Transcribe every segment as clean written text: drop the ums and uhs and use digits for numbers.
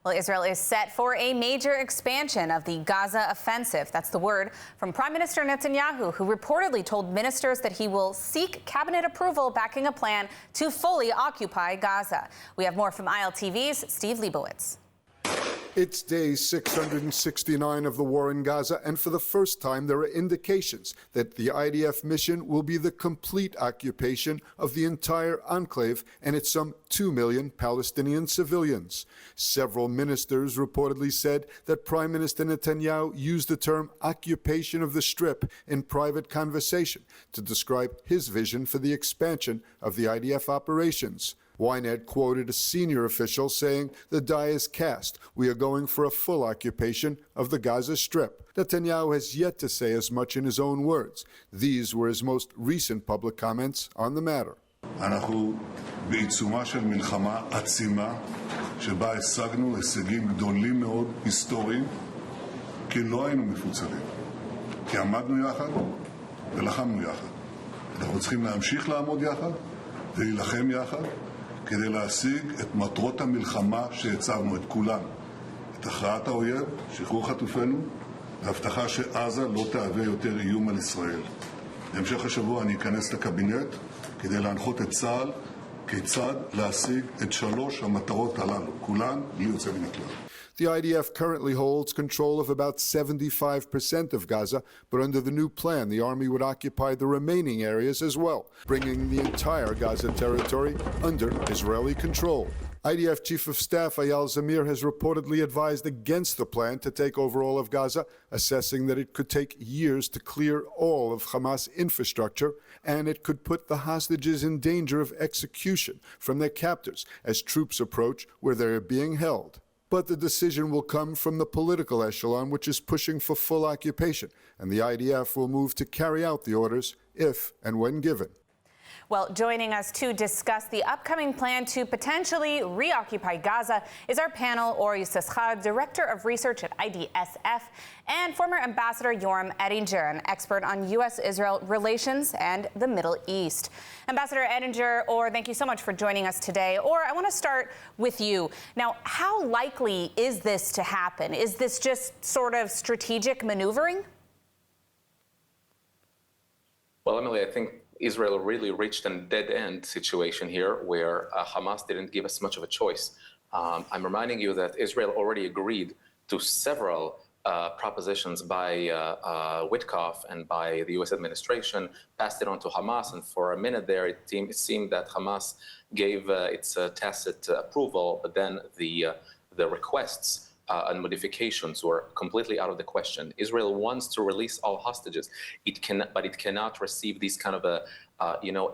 Well, Israel is set for a major expansion of the Gaza offensive. That's the word from Prime Minister Netanyahu, who reportedly told ministers that he will seek cabinet approval backing a plan to fully occupy Gaza. We have more from ILTV's Steve Bibbas. It's day 669 of the war in Gaza, and for the first time there are indications that the IDF mission will be the complete occupation of the entire enclave and its some 2 million Palestinian civilians. Several ministers reportedly said that Prime Minister Netanyahu used the term occupation of the Strip in private conversation to describe his vision for the expansion of the IDF operations. Ynet quoted a senior official saying, "The die is cast. We are going for a full occupation of the Gaza Strip." Netanyahu has yet to say as much in his own words. These were his most recent public comments on the matter. אנחנו בעיצומה של מלחמה עצימה שבה השגנו הישגים גדולים מאוד היסטוריים כי לא היינו מפוצלים, כי עמדנו יחד ולחמנו יחד. אנחנו צריכים להמשיך לעמוד יחד ולהילחם יחד כדי להשיג את מטרות המלחמה שהצבנו, את כולן. את הכרעת האויב, שחרור חטופינו, והבטחה שעזה לא תהווה יותר איום על ישראל. בהמשך השבוע אני אכנס לקבינט כדי להנחות את צה"ל כיצד להשיג את שלוש המטרות הללו, כולן בלי יוצא מן הכלל. The IDF currently holds control of about 75% of Gaza, but under the new plan, the army would occupy the remaining areas as well, bringing the entire Gaza territory under Israeli control. IDF Chief of Staff Ariel has reportedly advised against the plan to take over all of Gaza, assessing that it could take years to clear all of Hamas infrastructure, and it could put the hostages in danger of execution from their captors as troops approach where they are being held. But the decision will come from the political echelon, which is pushing for full occupation, and the IDF will move to carry out the orders if and when given. Well, joining us to discuss the upcoming plan to potentially reoccupy Gaza is our panel, Ori Yisachar, Director of Research at IDSF, and former Ambassador Yoram Ettinger, an expert on U.S.-Israel relations and the Middle East. Ambassador Ettinger, Or, thank you so much for joining us today. Or, I want to start with you. Now, how likely is this to happen? Is this just sort of strategic maneuvering? Well, Emily, I think Israel really reached a dead-end situation here where Hamas didn't give us much of a choice. I'm reminding you that Israel already agreed to several propositions by Witkoff and by the U.S. administration, passed it on to Hamas, and for a minute there it seemed that Hamas gave its tacit approval, but then the requests and modifications were completely out of the question. Israel wants to release all hostages. But it cannot receive these kind of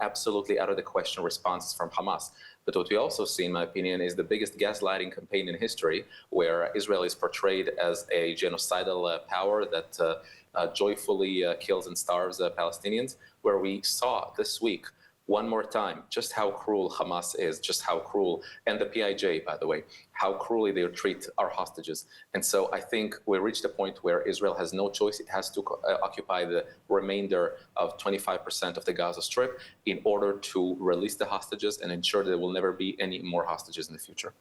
absolutely out of the question responses from Hamas. But what we also see, in my opinion, is the biggest gaslighting campaign in history, where Israel is portrayed as a genocidal power that joyfully kills and starves Palestinians, where we saw this week one more time just how cruel Hamas is, just how cruel, and the PIJ, by the way, how cruelly they treat our hostages. And so I think we reached a point where Israel has no choice. It has to occupy the remainder of 25% of the Gaza Strip in order to release the hostages and ensure there will never be any more hostages in the future.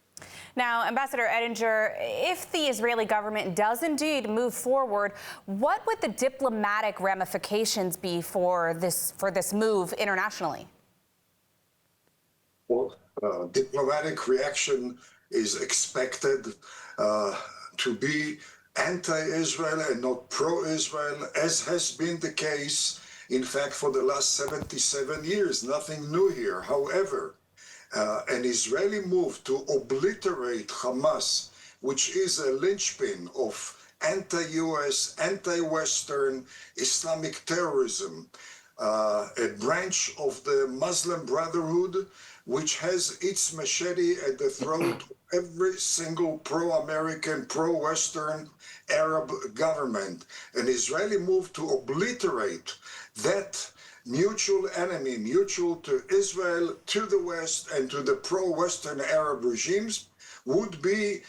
Now, Ambassador Ettinger, if the Israeli government does indeed move forward, what would the diplomatic ramifications be for this move internationally? Well, diplomatic reaction is expected to be anti-Israel and not pro-Israel, as has been the case, in fact, for the last 77 years. Nothing new here. However, an Israeli move to obliterate Hamas, which is a linchpin of anti-US, anti-Western Islamic terrorism, a branch of the Muslim Brotherhood, which has its machete at the throat of every single pro-American, pro-Western Arab government. An Israeli move to obliterate that mutual enemy, mutual to Israel, to the West, and to the pro-Western Arab regimes, would be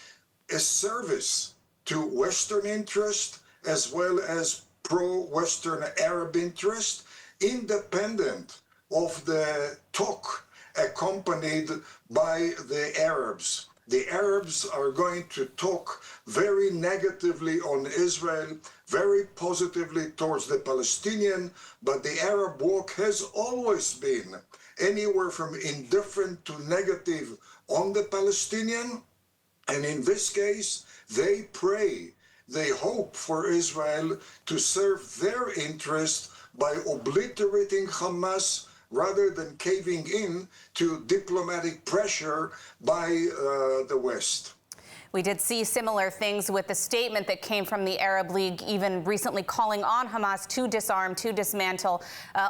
a service to Western interest as well as pro-Western Arab interest, independent of the talk accompanied by the Arabs. the Arabs are going to talk very negatively on Israel, very positively towards the Palestinian, but the Arab walk has always been anywhere from indifferent to negative on the Palestinian. And in this case, they pray, they hope for Israel to serve their interest by obliterating Hamas rather than caving in to diplomatic pressure by the West. We did see similar things with the statement that came from the Arab League, even recently calling on Hamas to disarm, to dismantle.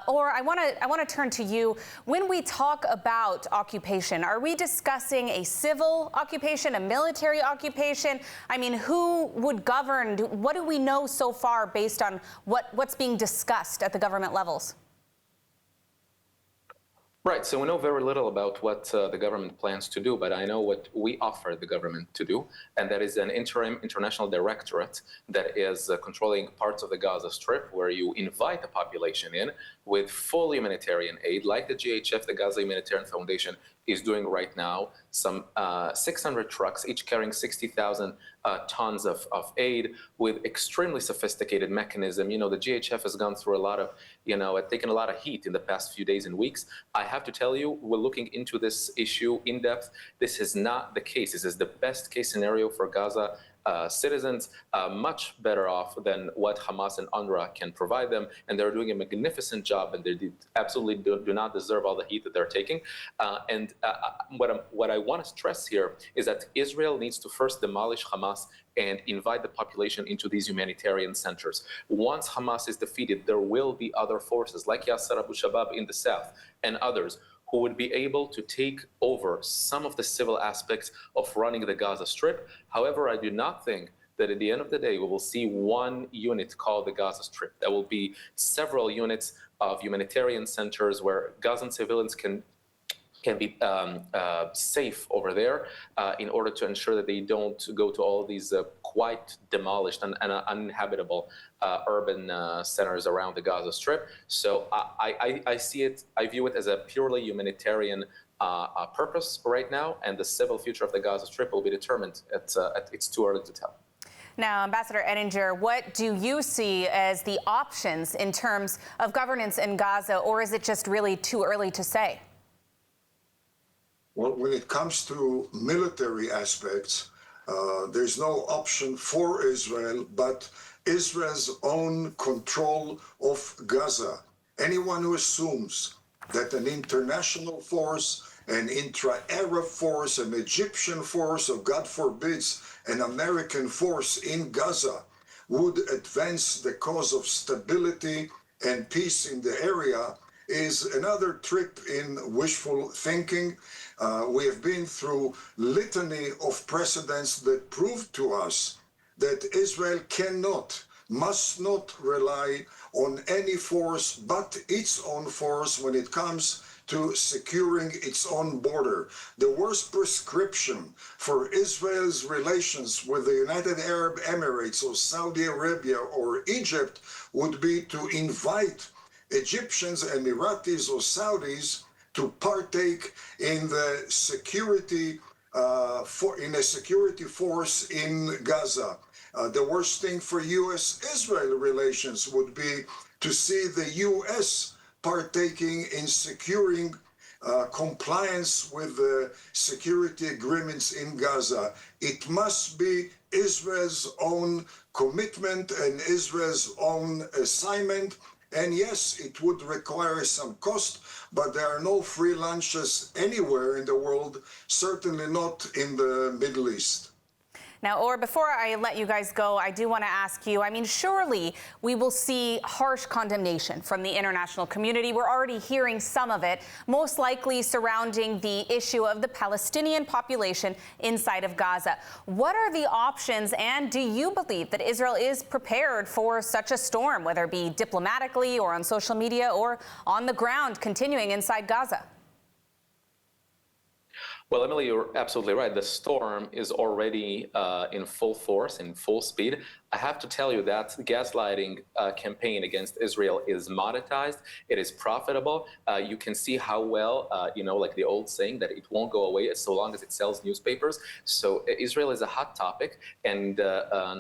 Or I want to turn to you. When we talk about occupation, are we discussing a civil occupation, a military occupation? I mean, who would govern? What do we know so far based on what's being discussed at the government levels? Right, so we know very little about what the government plans to do, but I know what we offer the government to do, and that is an interim international directorate that is controlling parts of the Gaza Strip, where you invite the population in with full humanitarian aid, like the GHF, the Gaza Humanitarian Foundation, is doing right now. Some 600 trucks, each carrying 60,000 tons of aid with extremely sophisticated mechanism. You know, the GHF has gone through a lot of, taken a lot of heat in the past few days and weeks. I have to tell you, we're looking into this issue in depth. This is not the case. This is the best case scenario for Gaza citizens, much better off than what Hamas and UNRWA can provide them, and they're doing a magnificent job, and they absolutely do not deserve all the heat that they're taking. What I want to stress here is that Israel needs to first demolish Hamas and invite the population into these humanitarian centers. Once Hamas is defeated, there will be other forces like Yasser Abu Shabab in the south and others who would be able to take over some of the civil aspects of running the Gaza Strip. However, I do not think that at the end of the day, we will see one unit called the Gaza Strip. There will be several units of humanitarian centers where Gazan civilians can be safe over there in order to ensure that they don't go to all these quite demolished and uninhabitable urban centers around the Gaza Strip. So I see it, I view it as a purely humanitarian purpose right now, and the civil future of the Gaza Strip will be determined. It's too early to tell. Now, Ambassador Ettinger, what do you see as the options in terms of governance in Gaza, or is it just really too early to say? Well, when it comes to military aspects, there's no option for Israel but Israel's own control of Gaza. Anyone who assumes that an international force, an intra-Arab force, an Egyptian force, or God forbids, an American force in Gaza would advance the cause of stability and peace in the area is another trip in wishful thinking. We have been through litany of precedents that prove to us that Israel must not rely on any force but its own force when it comes to securing its own border. The worst prescription for Israel's relations with the United Arab Emirates or Saudi Arabia or Egypt would be to invite Egyptians, Emiratis, or Saudis to partake in the security in a security force in Gaza. The worst thing for U.S.-Israel relations would be to see the U.S. partaking in securing compliance with the security agreements in Gaza. It must be Israel's own commitment and Israel's own assignment. And yes, it would require some cost, but there are no free lunches anywhere in the world, certainly not in the Middle East. Now, Or, before I let you guys go, I do want to ask you, I mean, surely we will see harsh condemnation from the international community. We're already hearing some of it, most likely surrounding the issue of the Palestinian population inside of Gaza. What are the options, and do you believe that Israel is prepared for such a storm, whether it be diplomatically or on social media or on the ground continuing inside Gaza? Well, Emily, you're absolutely right. The storm is already in full force, in full speed. I have to tell you that gaslighting campaign against Israel is monetized. It is profitable. You can see how well, like the old saying that it won't go away so long as it sells newspapers. So Israel is a hot topic, and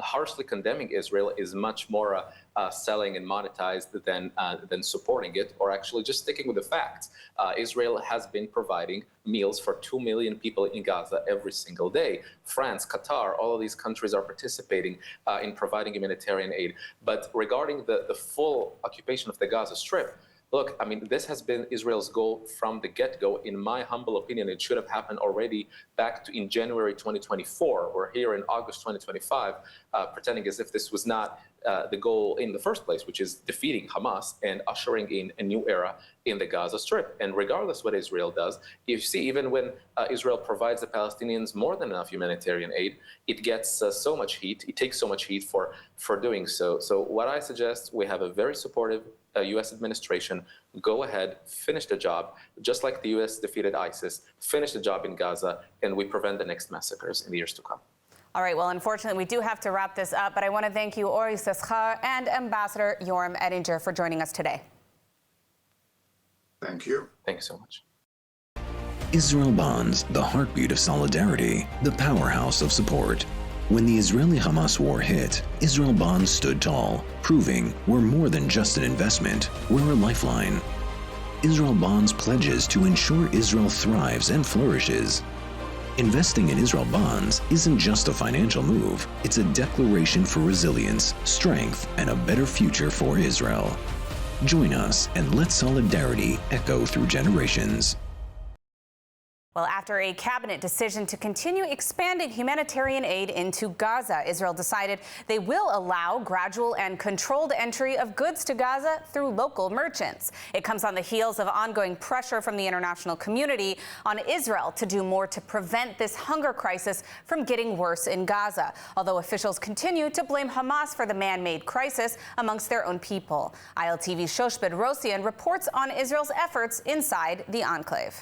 harshly condemning Israel is much more selling and monetized than supporting it, or actually just sticking with the facts. Israel has been providing meals for 2 million people in Gaza every single day. France, Qatar, all of these countries are participating in providing humanitarian aid. But regarding the full occupation of the Gaza Strip, look, I mean, this has been Israel's goal from the get-go. In my humble opinion, it should have happened already back in January 2024. We're here in August 2025, pretending as if this was not the goal in the first place, which is defeating Hamas and ushering in a new era in the Gaza Strip. And regardless what Israel does, you see, even when Israel provides the Palestinians more than enough humanitarian aid, it gets so much heat. It takes so much heat for doing so. So what I suggest, we have a very supportive U.S. administration. Go ahead, finish the job, just like the U.S. defeated ISIS, finish the job in Gaza, and we prevent the next massacres in the years to come. All right, well, unfortunately, we do have to wrap this up, but I want to thank you, Ori Yisachar and Ambassador Yoram Ettinger, for joining us today. Thank you. Thank you so much. Israel Bonds, the heartbeat of solidarity, the powerhouse of support. When the Israeli-Hamas war hit, Israel Bonds stood tall, proving we're more than just an investment, we're a lifeline. Israel Bonds pledges to ensure Israel thrives and flourishes. Investing in Israel Bonds isn't just a financial move, it's a declaration for resilience, strength, and a better future for Israel. Join us and let solidarity echo through generations. Well, after a cabinet decision to continue expanding humanitarian aid into Gaza, Israel decided they will allow gradual and controlled entry of goods to Gaza through local merchants. It comes on the heels of ongoing pressure from the international community on Israel to do more to prevent this hunger crisis from getting worse in Gaza, although officials continue to blame Hamas for the man-made crisis amongst their own people. ILTV's Shosh Bedrosian reports on Israel's efforts inside the enclave.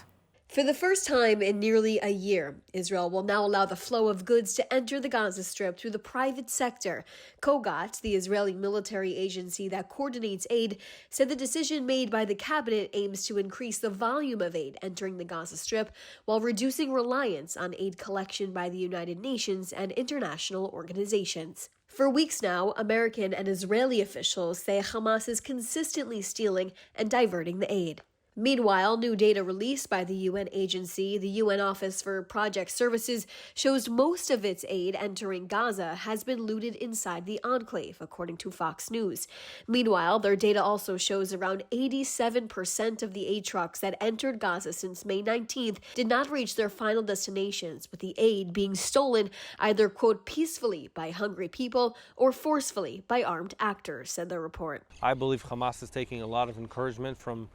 For the first time in nearly a year, Israel will now allow the flow of goods to enter the Gaza Strip through the private sector. Kogat, the Israeli military agency that coordinates aid, said the decision made by the cabinet aims to increase the volume of aid entering the Gaza Strip while reducing reliance on aid collection by the United Nations and international organizations. For weeks now, American and Israeli officials say Hamas is consistently stealing and diverting the aid. Meanwhile, new data released by the UN agency, the UN Office for Project Services, shows most of its aid entering Gaza has been looted inside the enclave, according to Fox News. Meanwhile, their data also shows around 87% of the aid trucks that entered Gaza since May 19th did not reach their final destinations, with the aid being stolen either, quote, peacefully by hungry people or forcefully by armed actors, said the report. I believe Hamas is taking a lot of encouragement from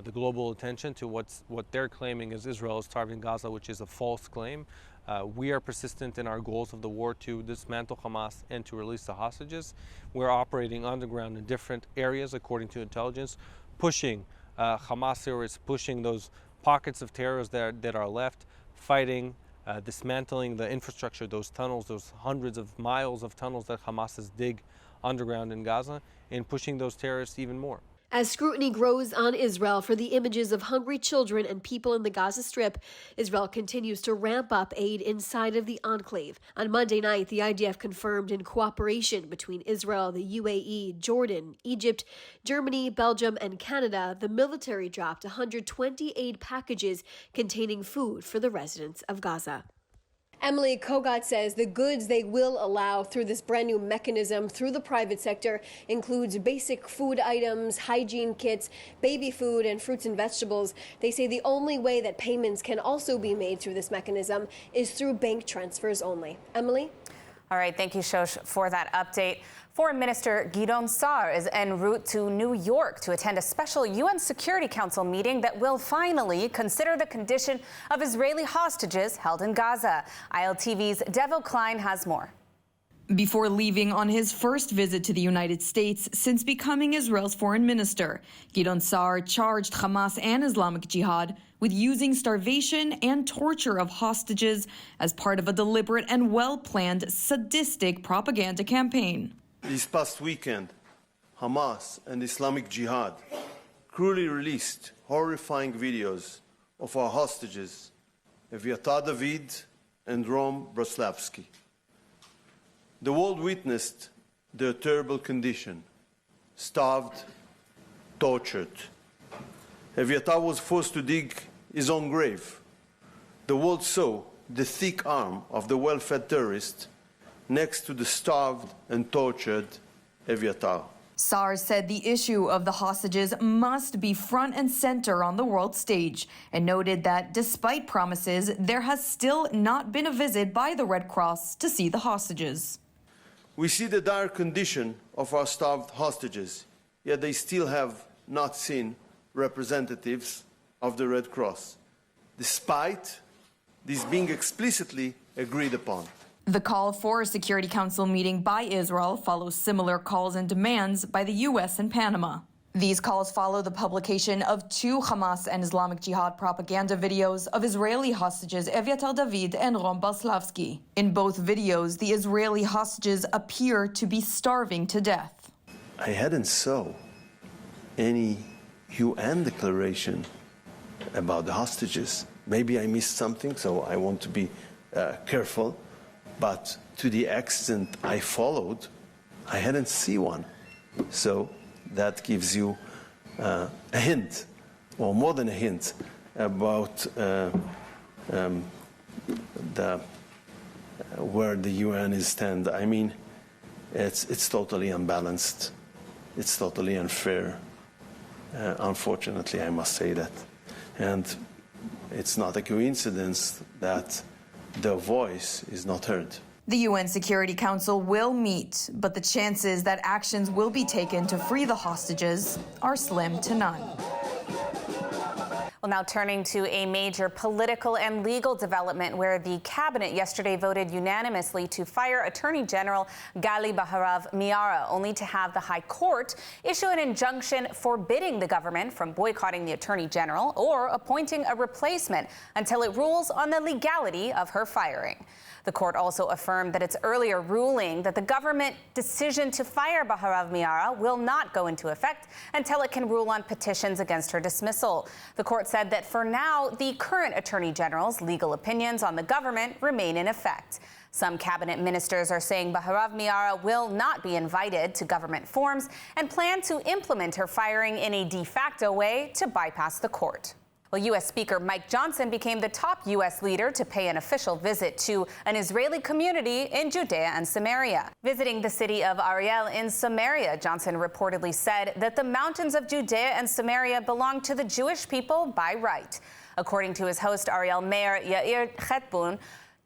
the global attention to what they're claiming is Israel is starving Gaza, which is a false claim. We are persistent in our goals of the war to dismantle Hamas and to release the hostages. We're operating underground in different areas, according to intelligence, pushing Hamas terrorists, pushing those pockets of terrorists that are left, fighting, dismantling the infrastructure, those tunnels, those hundreds of miles of tunnels that Hamas has dig underground in Gaza, and pushing those terrorists even more. As scrutiny grows on Israel for the images of hungry children and people in the Gaza Strip, Israel continues to ramp up aid inside of the enclave. On Monday night, the IDF confirmed in cooperation between Israel, the UAE, Jordan, Egypt, Germany, Belgium, and Canada, the military dropped 120 aid packages containing food for the residents of Gaza. Emily, Kogat says the goods they will allow through this brand new mechanism through the private sector includes basic food items, hygiene kits, baby food, and fruits and vegetables. They say the only way that payments can also be made through this mechanism is through bank transfers only. Emily? All right, thank you, Shosh, for that update. Foreign Minister Gideon Sa'ar is en route to New York to attend a special UN Security Council meeting that will finally consider the condition of Israeli hostages held in Gaza. ILTV's Devo Klein has more. Before leaving on his first visit to the United States since becoming Israel's foreign minister, Gideon Sa'ar charged Hamas and Islamic Jihad with using starvation and torture of hostages as part of a deliberate and well-planned sadistic propaganda campaign. This past weekend, Hamas and Islamic Jihad cruelly released horrifying videos of our hostages, Eviatar David and Rom Broslavsky. The world witnessed their terrible condition, starved, tortured. Eviatar was forced to dig his own grave. The world saw the thick arm of the well-fed terrorist next to the starved and tortured Eviatar. Sa'ar said the issue of the hostages must be front and center on the world stage and noted that despite promises, there has still not been a visit by the Red Cross to see the hostages. We see the dire condition of our starved hostages, yet they still have not seen representatives of the Red Cross, despite this being explicitly agreed upon. The call for a Security Council meeting by Israel follows similar calls and demands by the U.S. and Panama. These calls follow the publication of 2 Hamas and Islamic Jihad propaganda videos of Israeli hostages Eviatar David and Rom Broslavsky. In both videos, the Israeli hostages appear to be starving to death. I hadn't saw any UN declaration about the hostages. Maybe I missed something, so I want to be careful. But to the extent I followed, I hadn't seen one. So that gives you a hint, or more than a hint, about where the UN is stand. I mean, it's totally unbalanced. It's totally unfair. Unfortunately, I must say that. And it's not a coincidence that their voice is not heard. The UN Security Council will meet, but the chances that actions will be taken to free the hostages are slim to none. Well, now turning to a major political and legal development where the cabinet yesterday voted unanimously to fire Attorney General Gali Baharav Miara, only to have the High Court issue an injunction forbidding the government from boycotting the Attorney General or appointing a replacement until it rules on the legality of her firing. The court also affirmed that its earlier ruling that the government decision to fire Baharav Miara will not go into effect until it can rule on petitions against her dismissal. The court said that for now, the current Attorney General's legal opinions on the government remain in effect. Some cabinet ministers are saying Baharav Miara will not be invited to government forums and plan to implement her firing in a de facto way to bypass the court. Well, U.S. Speaker Mike Johnson became the top U.S. leader to pay an official visit to an Israeli community in Judea and Samaria. Visiting the city of Ariel in Samaria, Johnson reportedly said that the mountains of Judea and Samaria belong to the Jewish people by right. According to his host, Ariel Mayor Yair Chetbun,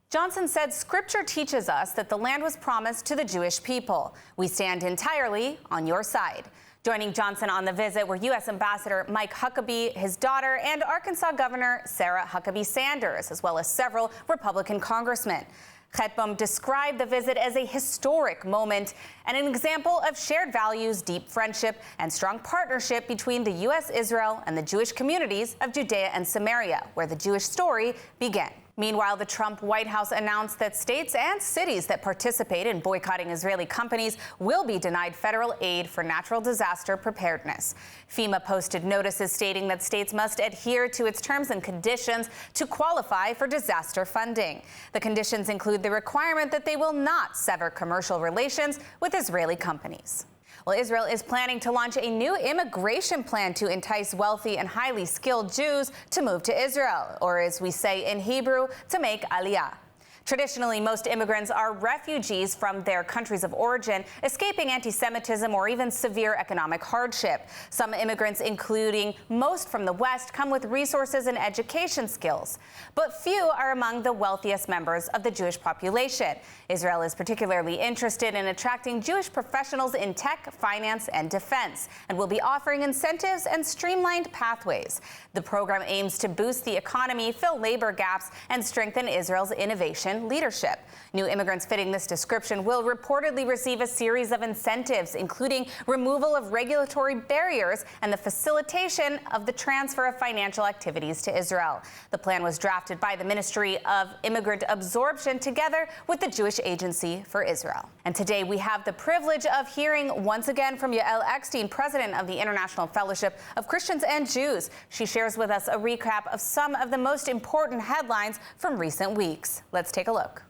Johnson said Scripture teaches us that the land was promised to the Jewish people. We stand entirely on your side. Joining Johnson on the visit were U.S. Ambassador Mike Huckabee, his daughter, and Arkansas Governor Sarah Huckabee Sanders, as well as several Republican congressmen. Chetbun described the visit as a historic moment and an example of shared values, deep friendship, and strong partnership between the U.S., Israel, and the Jewish communities of Judea and Samaria, where the Jewish story began. Meanwhile, the Trump White House announced that states and cities that participate in boycotting Israeli companies will be denied federal aid for natural disaster preparedness. FEMA posted notices stating that states must adhere to its terms and conditions to qualify for disaster funding. The conditions include the requirement that they will not sever commercial relations with Israeli companies. Well, Israel is planning to launch a new immigration plan to entice wealthy and highly skilled Jews to move to Israel, or as we say in Hebrew, to make aliyah. Traditionally, most immigrants are refugees from their countries of origin, escaping anti-Semitism or even severe economic hardship. Some immigrants, including most from the West, come with resources and education skills. But few are among the wealthiest members of the Jewish population. Israel is particularly interested in attracting Jewish professionals in tech, finance, and defense, and will be offering incentives and streamlined pathways. The program aims to boost the economy, fill labor gaps, and strengthen Israel's innovation administration leadership. New immigrants fitting this description will reportedly receive a series of incentives, including removal of regulatory barriers and the facilitation of the transfer of financial activities to Israel. The plan was drafted by the Ministry of Immigrant Absorption together with the Jewish Agency for Israel. And today we have the privilege of hearing once again from Yael Eckstein, president of the International Fellowship of Christians and Jews. She shares with us a recap of some of the most important headlines from recent weeks. Let's take a look.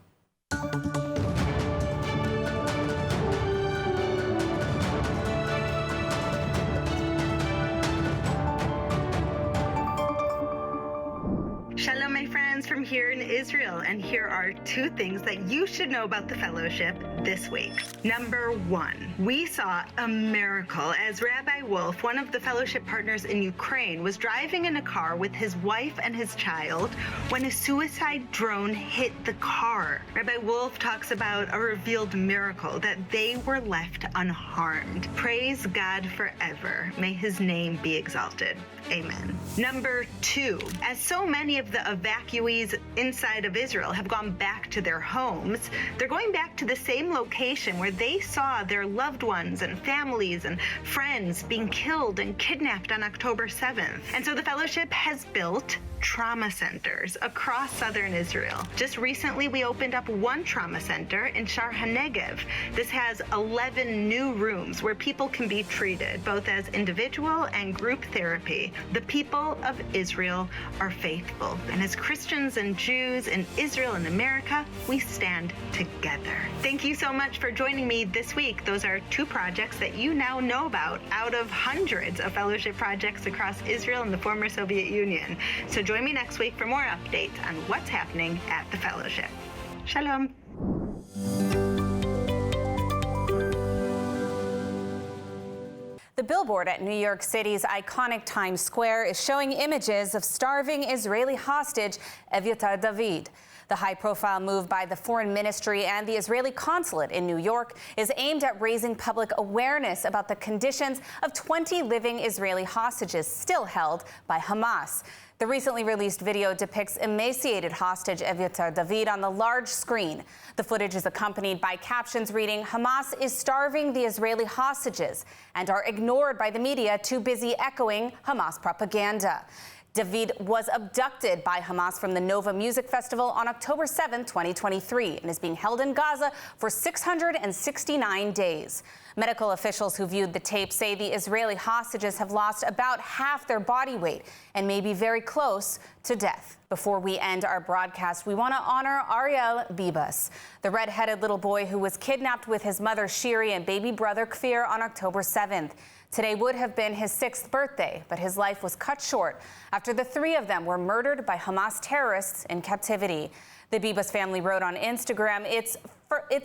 Shalom, my friends, from here in Israel, and here are 2 things that you should know about the fellowship this week. Number 1, we saw a miracle as Rabbi Wolf, one of the fellowship partners in Ukraine, was driving in a car with his wife and his child when a suicide drone hit the car. Rabbi Wolf talks about a revealed miracle that they were left unharmed. Praise God forever. May his name be exalted. Amen. Number 2, as so many of the evacuees inside of Israel have gone back to their homes, they're going back to the same location where they saw their loved ones and families and friends being killed and kidnapped on October 7th. And so the fellowship has built trauma centers across southern Israel. Just recently, we opened up one trauma center in Shar HaNegev. This has 11 new rooms where people can be treated, both as individual and group therapy. The people of Israel are faithful, and as Christians and Jews in Israel and America, we stand together. Thank you so much for joining me this week. Those are 2 projects that you now know about out of hundreds of fellowship projects across Israel and the former Soviet Union. So join me next week for more updates on what's happening at the fellowship. Shalom. The billboard at New York City's iconic Times Square is showing images of starving Israeli hostage Eviatar David. The high-profile move by the Foreign Ministry and the Israeli consulate in New York is aimed at raising public awareness about the conditions of 20 living Israeli hostages still held by Hamas. The recently released video depicts emaciated hostage Eviatar David on the large screen. The footage is accompanied by captions reading, "Hamas is starving the Israeli hostages," and are ignored by the media, too busy echoing Hamas propaganda. David was abducted by Hamas from the Nova Music Festival on October 7, 2023, and is being held in Gaza for 669 days. Medical officials who viewed the tape say the Israeli hostages have lost about half their body weight and may be very close to death. Before we end our broadcast, we want to honor Ariel Bibbas, the red-headed little boy who was kidnapped with his mother Shiri and baby brother Kfir on October 7th. Today would have been his 6th birthday, but his life was cut short after the 3 of them were murdered by Hamas terrorists in captivity. The Bibbas family wrote on Instagram, it's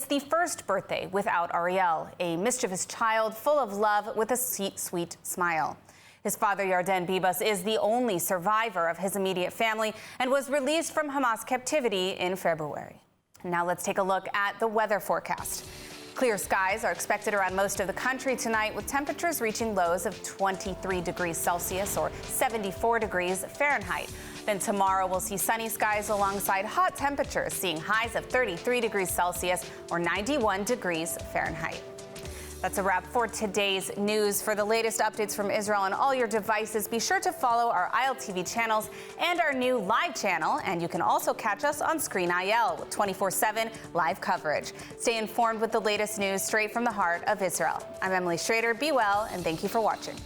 the first birthday without Ariel, a mischievous child full of love with a sweet smile. His father, Yarden Bibbas, is the only survivor of his immediate family and was released from Hamas captivity in February. Now let's take a look at the weather forecast. Clear skies are expected around most of the country tonight, with temperatures reaching lows of 23 degrees Celsius or 74 degrees Fahrenheit. Then tomorrow we'll see sunny skies alongside hot temperatures, seeing highs of 33 degrees Celsius or 91 degrees Fahrenheit. That's a wrap for today's news. For the latest updates from Israel on all your devices, be sure to follow our ILTV channels and our new live channel. And you can also catch us on Screen IL with 24/7 live coverage. Stay informed with the latest news straight from the heart of Israel. I'm Emily Schrader. Be well, and thank you for watching.